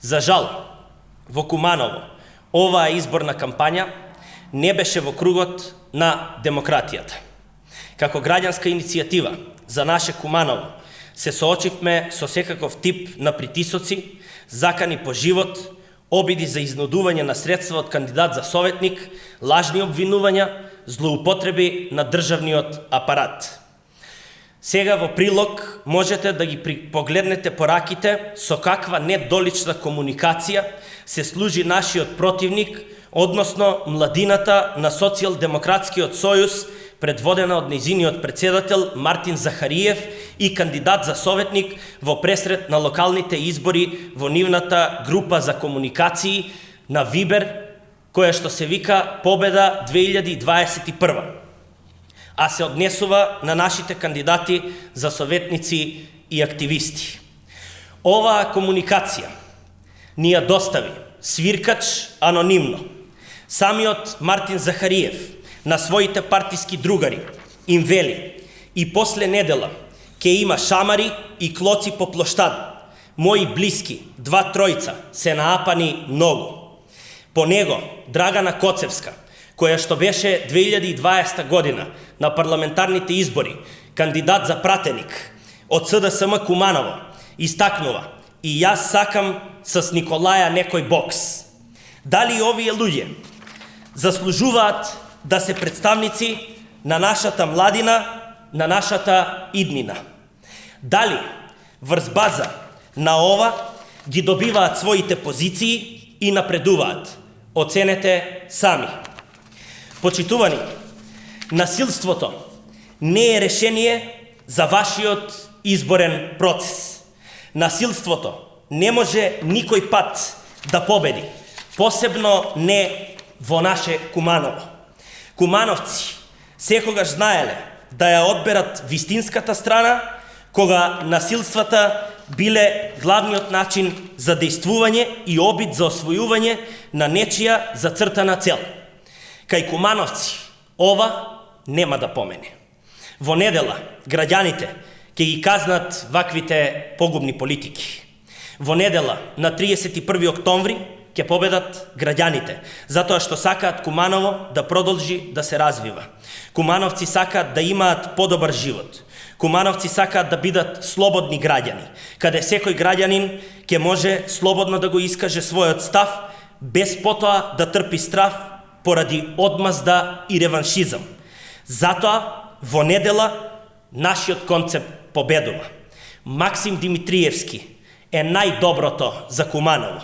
За жал, во Куманово, оваа изборна кампања не беше во кругот на демократијата. Како граѓанска иницијатива за наше Куманово се соочивме со секаков тип на притисоци, закани по живот, обиди за изнудување на средства од кандидат за советник, лажни обвинувања, злоупотреби на државниот апарат. Сега во прилог можете да ги погледнете пораките со каква недолична комуникација се служи нашиот противник, односно младината на Социјалдемократскиот сојуз, предводена од нејзиниот председател Мартин Захариев и кандидат за советник во пресрет на локалните избори во нивната група за комуникации на Вибер, која што се вика Победа 2021, а се однесува на нашите кандидати за советници и активисти. Оваа комуникација ни ја достави свиркач анонимно. Самиот Мартин Захариев на своите партиски другари им вели: и после недела ќе има шамари и клоци по плоштад. Мои блиски, 2-3, се наапани многу. По него, Драгана Коцевска, која што беше 2020 година на парламентарните избори кандидат за пратеник од СДСМ Куманово, истакнува: и јас сакам с Николаја некој бокс. Дали овие луѓе заслужуваат да се представници на нашата младина, на нашата иднина? Дали врз база на ова ги добиваат своите позиции и напредуваат? Оценете сами. Почитувани, насилството не е решение за вашиот изборен процес. Насилството не може никој пат да победи, посебно не во наше Куманово. Кумановци секогаш знаеле да ја одберат вистинската страна, кога насилствата биле главниот начин за дејствување и обид за освојување на нечија зацртана цел. Кај кумановци ова нема да помене. Во недела граѓаните ќе ги казнат ваквите погубни политики. Во недела на 31 октомври ќе победат граѓаните, затоа што сакаат Куманово да продолжи да се развива. Кумановци сакаат да имаат подобар живот. Кумановци сакаат да бидат слободни граѓани, каде секој граѓанин ќе може слободно да го искаже својот став, без потоа да трпи страв поради одмазда и реваншизам. Затоа, во недела, нашиот концепт победува. Максим Димитриевски е најдоброто за Куманово.